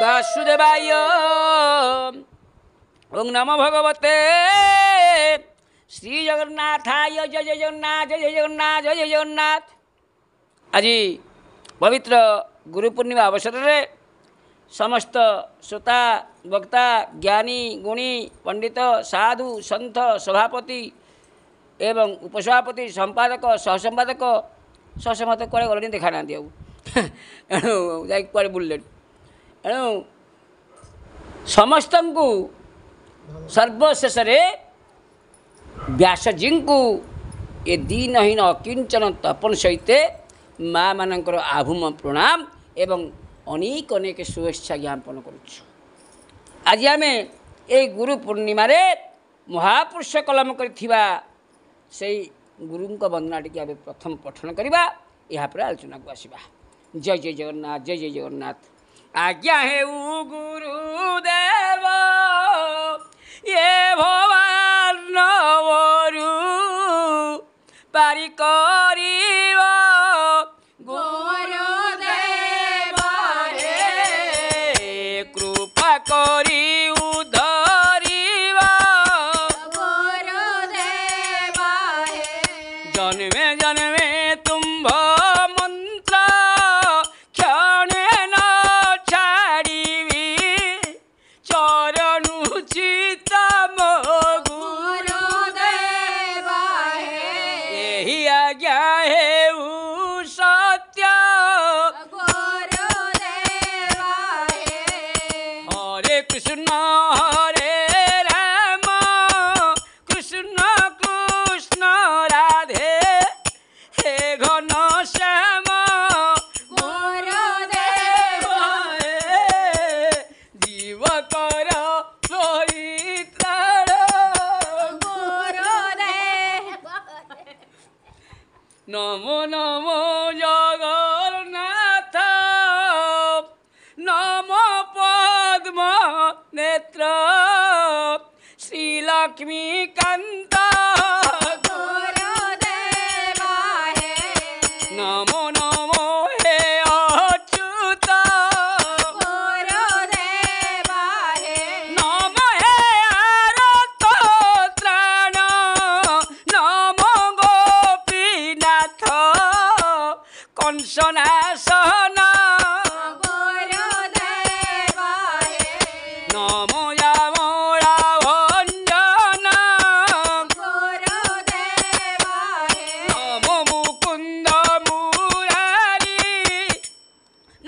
वासुदेवाय ओं नमो भगवते श्री जगन्नाथाय जय जय जगन्नाथ जय जय जगन्नाथ जय जय जगन्नाथ। आज पवित्र गुरु पूर्णिमा अवसर में समस्त श्रोता वक्ता ज्ञानी गुणी पंडित साधु संत सभापति एवं उपसभापति संपादक सहसंपादक सहसंपादक कुआड़े गले देखा ना एणु जाए बुले एणु समस्त को सर्वशेष व्यासजी को ये दीनहीन अकिंचन तपन सहित माँ मानकर आभूम प्रणाम एवं अनेक अनेक शुभेच्छा ज्ञापन करुछु। आज आम ये गुरु पूर्णिमा रे महापुरुष कलम करिथिबा से गुरु वंदना टी प्रथम पठन करवा यापर आलोचना को आसवा। जय जय जगन्नाथ जय जय जगन्नाथ। आज्ञा हे गुरुदेव ये भवान नवरु पारी करिव गुरुदेव रे कृपा करी उद्धरिवा गुरुदेव हे जन्मे जन्मे तुम्भ मंत्र क्षणे न छाड़िबी चरणु चितम गुरुदेव हे यही आज्ञा हे सत्य गुरुदेव हे हरे कृष्ण हरे राम कृष्ण कृष्ण राधे हे घन श्याम गुरुदेव हे जीव कर परित्राण गुरुदेव नमो नमो जगन्नाथ नमो पद्म नेत्र श्रीलक्ष्मी कांत गुरुदेव हे नमो नमो हे अच्युत गुरुदेव हे नमो हे आरत त्राण नमो गोपीनाथ कंसनाशन गुरुदेव हे नमो यामोरा भंजन गुरुदेव हे नमो मुकुंद मुरारी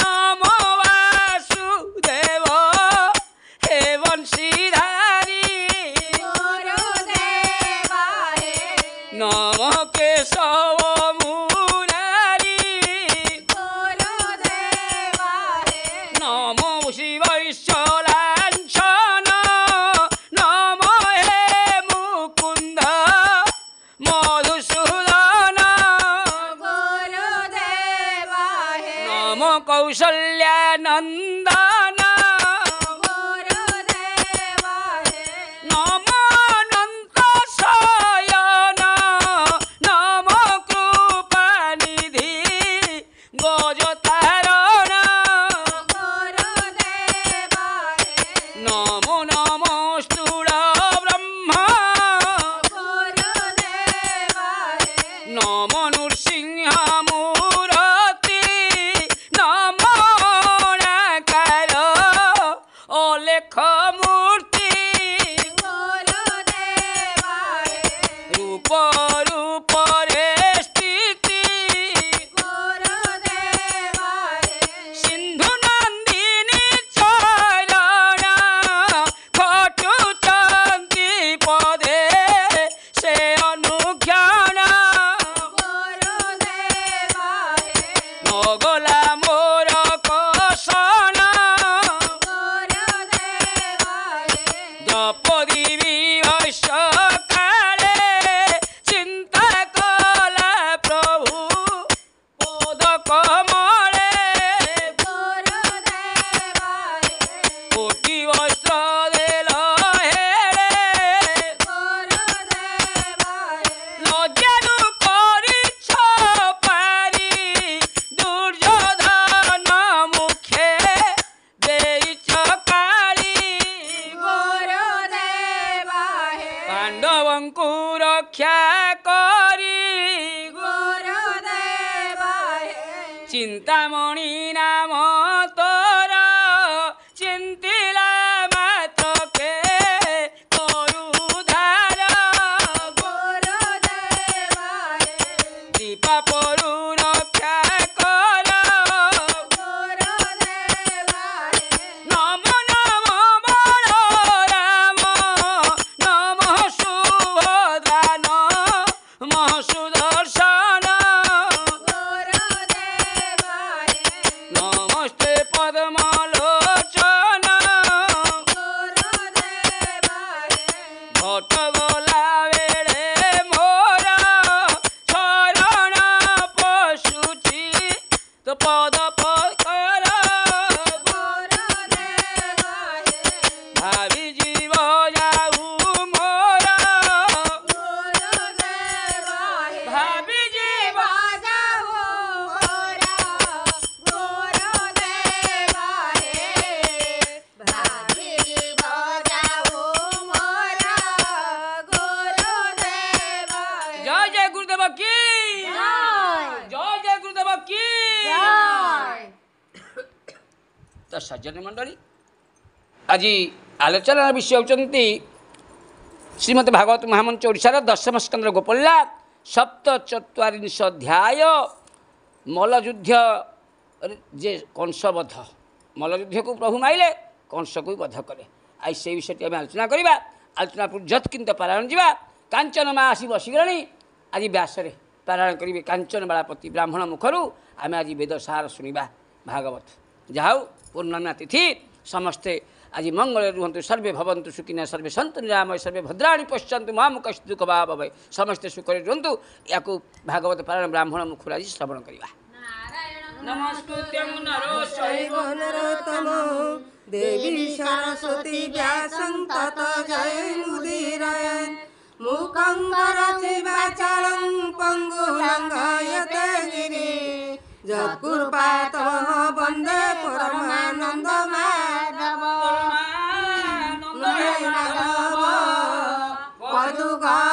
नमो वासुदेव हे वंशीधारी गुरुदेव हे नमो केशव मुरारी गुरुदेव हे नमो शिवैश्वलांछन नमो हे मुकुंद मधुसूदन गुरुदेव हे नमो कौशल्यानंदन गुरुदेव हे नमो अनंत शयन नमो कृपानिधि गजतारण गुरुदेव हे नमो नमो स्थूल ब्रह्म गुरुदेव हे नमो नृसिंह मूर्ति नमो नाकार চিন্তামণি নাম তোর চিন্তিলা মাত্রকে করুধার দীপা পরু রক্ষা কর নম নম বল রাম নম সুভদ্রা নম সুদর্শন নমস্তে পদ্মলোচন ভট গলা বেড়ে মোর শরণ পশুচি তো পদ পকর ভাবি জীব যাউ মোর ভাবি জীব জয় জয় গুরুদেব কি জয় জয় গুরুদেব কি তো সজ্জন মণ্ডলী আজি আলোচনার বিষয় হচ্ছেন শ্রীমদ ভাগবত মহামঞ্চ ওড়িশার দশম স্কন্ধ গোপল্লা সপ্তচত্বরিংশ অধ্যায় মল্লযুদ্ধ যে কংসবধ মল্লযুদ্ধକୁ প্রভু মাইলে কংসକୁ বধ কলে আজ সেই বিষয়টি আমি আলোচনা করা আলোচনা পূর্যত কিন্তু পারায়ণ যা কাঞ্চন মা আসি বসিগলানি আজ ব্যাসরে পারায়ণ করবে কাঞ্চন বালাপতি ব্রাহ্মণ মুখরু আমি আজ বেদ সার শুণবা ভাগবত যাও পূর্ণমা তিথি সমস্তে আজ মঙ্গল রুহতু সর্বে ভবন্তু সুখিনা সর্বে সন্তু নিরাময় সর্বে ভদ্রাণী পশ্যন্তু মা মুখ দুঃখ বা ভয় সমস্তে সুখরে রুহতু ইয়াকু ভাগবত পারায়ণ ব্রাহ্মণ মুখর আজ শ্রবণ করা নমস্কুত্যং নরোচৈব নরোত্তমো দেবী সরস্বতী ব্যাসং তত জয়মুদীরয়न् মুখং কरोति वाचालं পঙ্গুলঙ্ঘয়তে গিরি যৎকৃপাতমঃ বন্দে পরমানন্দ মাধব মাধব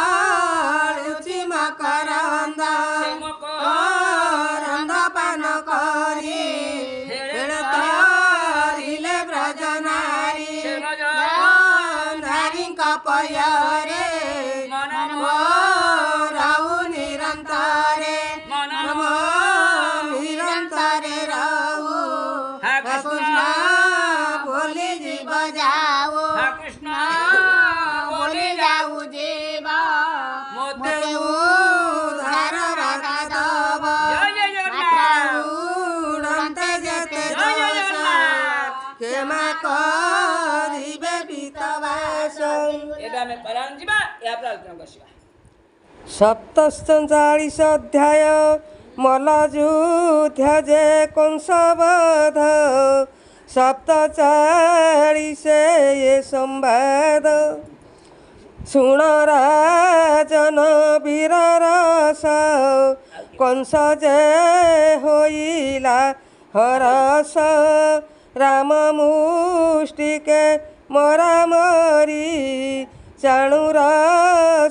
পদুগলুচি মকরন্দ করন্দ পান করি হেড়তারিলে ব্রজনারী নারীଙ୍କ পୟରେ রাউ নিরন্তরে নম নিরন্তরে রাউ কৃষ্ণ বলি জীব যাও কৃষ্ণ বলি যাও জীব মতে উদ্ধার বাধা দব জয় জয় জগন্নাথ উড়ন্তে যেতে জয় জয় দোষ জগন্নাথ ক্ষমা করিবে বিতবাস এটা আমি পারায়ণ যা এরপর আলোচনা করছিলাম সপ্তচল্লিশ অধ্যায় মল্লযুদ্ধ যে কংসবধ সপ্তচালিশে এ সম্বাদ শুণ রাজন বীর রস কংস যে হইলা হরস রাম মুষ্টিকে মরামরি চাণুর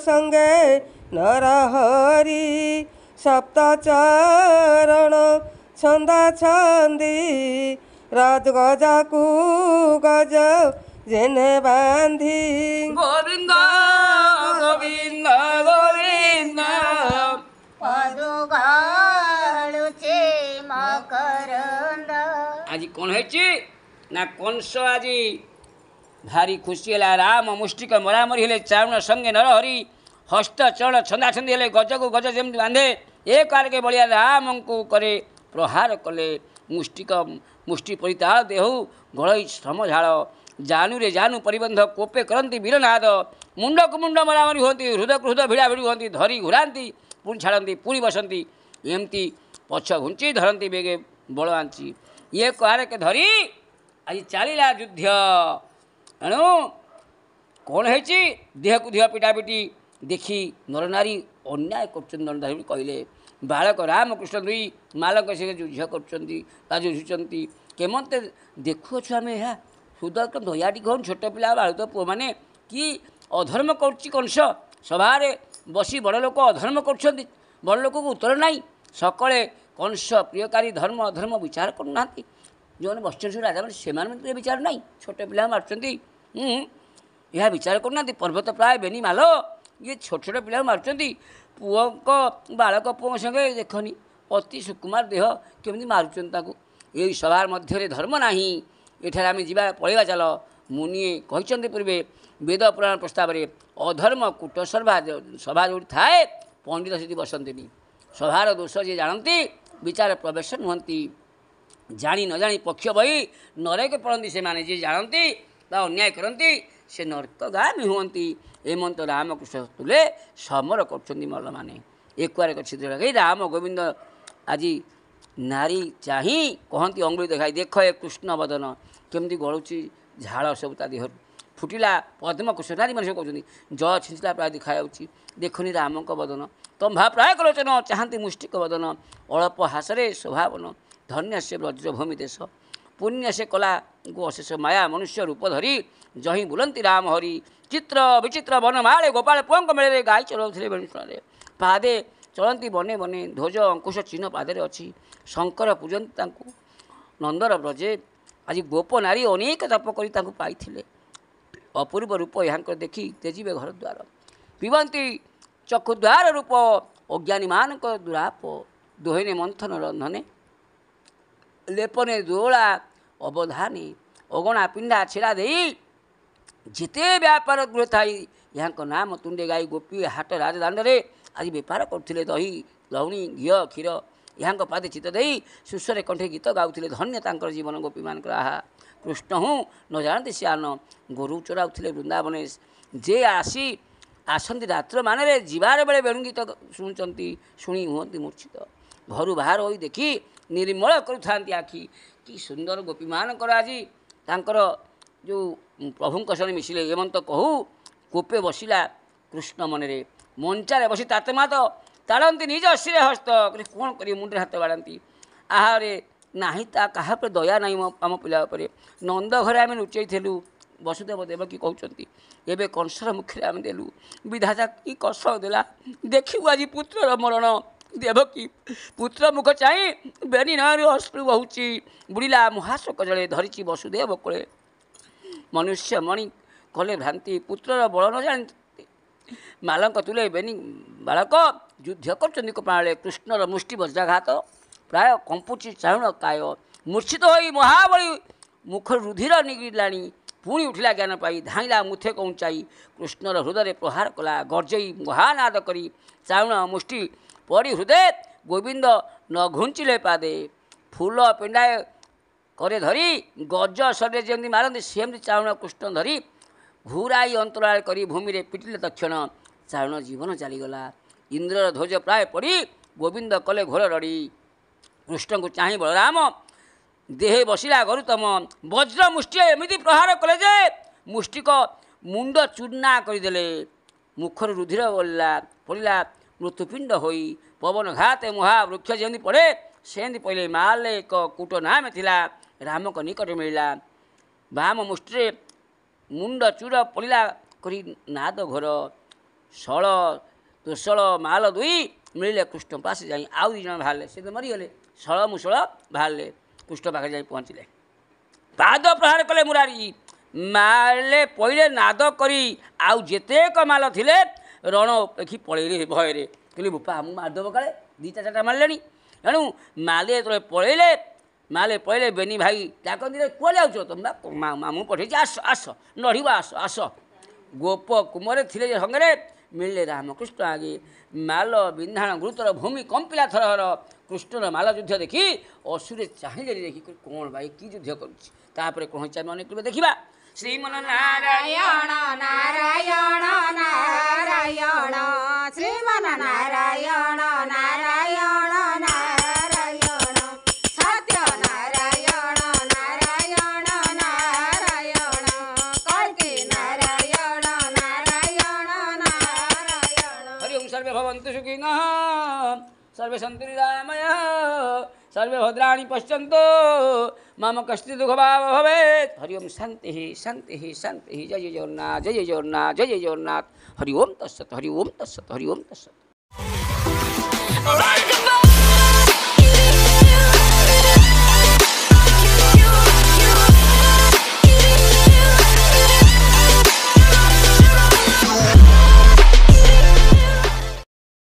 সঙ্গে নরহরি সপ্তচরণ ছন্দা ছন্দি রজগজকু গজ জেনে বান্ধি গোবিন্দ গোবিন্দ গোবিন্দ পদুগলুচি মকরন্দ আজি কোন হয়েছে না কংস আজি ভারি খুশি হল রাম মুষ্টিক মরামরি হলে চারণ সঙ্গে নরহরি হস্ত চରଣ ଛନ୍ଦାଛନ୍ଦି ହେଲେ ଗଜକୁ ଗଜ ଯେମିତି ବାନ୍ଧେ ଏ କାରକେ ବଳିଆ ରାମଙ୍କୁ କରେ ପ୍ରହାର କଲେ ମୁଷ୍ଟି ପରିତା ଦେହୁ ଘୋଳଇ ଶ୍ରମଝାଳ ଜାନୁରେ ଜାନୁ ପରିବନ୍ଧ କୋପେ କରନ୍ତି ବୀରନାଦ ମୁଣ୍ଡକୁ ମୁଣ୍ଡ ମରାମରି ହୁଅନ୍ତି ହୃଦୟକୁ ହୃଦୟ ଭିଡ଼ା ଭିଡ଼ି ହୁଅନ୍ତି ଧରି ଘୁରାନ୍ତି ପୁଣି ଛାଡ଼ନ୍ତି ପୁଣି ବସନ୍ତି ଏମିତି ପଛ ଘୁଞ୍ଚି ଧରନ୍ତି ବେଗେ ବଳ ଆଞ୍ଚି ଇଏ କାରକେ ଧରି ଆଜି ଚାଲିଲା ଯୁଦ୍ଧ ଏଣୁ କ'ଣ ହେଇଛି ଦେହକୁ ଦେହ ପିଟାପିଟି ଦେଖି ନରନାରୀ ଅନ୍ୟାୟ କରୁଛନ୍ତି ନରନାରୀ କହିଲେ ବାଳକ ରାମକୃଷ୍ଣ ଦୁଇ ମାଲଙ୍କ ସେ ଯୁଦ୍ଧ କରୁଛନ୍ତି ବା ଯୁଝୁଛନ୍ତି କେମନ୍ତେ ଦେଖୁଅଛୁ ଆମେ ଏହା ସୁଦର୍କ ଦୟାଟି କ'ଣ ଛୋଟ ପିଲା ବାଳୁତ ପୁଅମାନେ କି ଅଧର୍ମ କରୁଛି କଂସ ସଭାରେ ବସି ବଡ଼ ଲୋକ ଅଧର୍ମ କରୁଛନ୍ତି ବଡ଼ ଲୋକକୁ ଉତ୍ତର ନାହିଁ ସକାଳେ कंस प्रियकारी धर्म अधर्म विचार करना जो बस राजा से विचार ना छोट पिला मार्च यह विचार करना पर्वत प्राय बेनी माल ये छोट छोट पिला मार्च पुओ बालक पुओ संगे देखनी अति सुकुमार देह केमी मारुंट यही सभार मध्य धर्म ना एठार आम जा पलैया चल मुनिए कहते पूर्वे वेद पुराण प्रस्ताव में अधर्म कूट सभा सभा जो थाए पंडित से बसती सभार दोष जी जानती विचार प्रवेश नुहति जानी न जानी पक्ष बही नरक पड़ती से माने जी जानती अन्याय करती से नरकगामी हुंती एमंत रामकृष्ण तुले समर कर मल मैंने एक छिद्र लगे राम गोविंद आज नारी चाही कहती अंगुली देखाई देख ए कृष्ण बदन केमती गलुची झाड़ सब ता देह फुटिला पद्म कृष्ण नारी मन कहते जल छिंचला प्राय देखा देखनी राम बदन तंभा प्राय कलोचन चाहती मुष्टिक बदन अल्प हासरे स्वभावन धन्य से ब्रजभूमि देश पुण्य से कला गो अशेष माया मनुष्य रूप धरी जही बुलंती राम हरि चित्र विचित्र बनमाले गोपाल पुओं मेले गाई चलाउले बेणुशुणारे पादे चलती बने बने ध्वज अंकुश चिन्ह पादे अच्छी शंकर पूजती नंदर ब्रजे आज गोप नारी अनेक तप कर पाई अपूर्व रूप यहाँ देखी तेजिबे घर द्वार पिबंती चक्षुद्वार रूप अज्ञानी मान दुराप दोहने मंथन रंधने लेपने दोला अवधानी अगणा पिंडा छेड़ा दे जिते व्यापार गृह थी यहाँ नाम तुंडे गाई गोपी हाट राजदाण्डे आज बेपार करते दही लवणी घी क्षीर यहाँ पादे चित दे सुस्वरे कंठे गीत गाँव धन्य तांकर जीवन गोपी मान आहा कृष्ण हूँ न जानते से आन गोरु चराउले वृंदावन जे आसी आसती रात्र मान जीवार बेले बेणु गीत शुणुंट शुणी हुंती मूर्छित घर बाहर हो देखी निर्मल करुता आखि कि सुंदर गोपी मानकर आज तांकर जो प्रभु सह मिसिले एमंत कहू कोपे बसिला कृष्ण मनरे मंचारे बसी ताते मात ताड़ती निज शिरे हस्त कौन कर मुंडे हाथ बाड़ती आहारे नाही ता कहा पर दया नहीं आम पिला नंद घरे आम लुचेलु वसुदेव देवकी कहते एवं कंसर मुखे आम देलु विधाता कि कष्ट देला देखू आज पुत्र मरण देवकी पुत्र मुख चाहे बेनी नारी अश्रु बहुची बुड़िला महाशोक जले धरी वसुदेव कोले मनुष्य मणि कले भ्रांति पुत्रर बल न जानी मालक तुले बेनी बालक युद्ध कर कपाले कृष्णर मुष्टि वज्राघात प्राय कंपुची चारण काय मूर्छित हो महाबली मुख रुधिर निगिला पुणी उठिला ज्ञान पाई धाइला मुथे कौचाई कृष्णर हृदय प्रहार कला गर्जई महानाद करी चावण मुष्टि पड़ी हृदय गोविंद न घुंचिले पादे फूल पिंडाए करे धरी गज शरीर जमी मारती सेमती चावण कृष्ण धरी घूराई अंतराल करी भूमि रे पिटिले तक्षण चावण जीवन चलीगला इंद्र ध्वज प्राय पड़ी गोविंद कले घोर रड़ी कृष्ण को चाह बलराम देहे बसिला गरुतम वज्र मुष्टि एमती प्रहार कले जे मुष्टिक मुंड चूर्णा करदे मुखर रुधिर गला पड़ा मृत्युपिंड होई पवन घात महावृक्ष जमी पड़े सेमती पहले माल एक कूट नाम थिला राम को निकट मिलला बाम मुष्टि मुंड चूर पड़ा करी नाद घोर शल तोषल माल दुई मिले कृष्ण पास जाई आउ दी जन बाहर से तो मरीगले शल मुशल बाहर कृष्ण पाखे जा पहुँचले पाद प्रहार कले मुरारी माले पहले नाद करी आउ जेतेक माल थिले रण देखी पलैले भୟରେ कहले बोपा मुझे मारदेव काले दीटा चार्टा मारे तेणु माले जो पलैले माले पलैले बेनी भाई डाकती कौन जाऊ तुम मामू पठे आस आस लड़वा आस आस गोप कुमरे थिले संगे मिले रामकृष्ण आगे माल बिंधाण गुरुतर भूमि कंपिला थरहर कृष्णर माल युद्ध देखी असुरे चाहिए देखी कौन भाई कि युद्ध कर कौन चाहिए अनेक देखा श्रीमन नारायण नारायण नारायण श्रीमन नारायण नारायण नारायण सत्य नारायण नारायण नारायण कल्कि नारायण नारायण नारायण हरि ओम सर्वे भवन्तु सुखिनः सर्वे सन्तु निरामयः सर्वे भद्राणि पश्यन्तु मम कश्चित् दुःखभाग् भवेत् हरि ओम शान्तिः शान्तिः शान्तिः जय जय जगन्नाथ जय जय जगन्नाथ जय जय जगन्नाथ हरि ओम तत्सत् हरि ओम तत्सत् हरि ओम तत्सत्।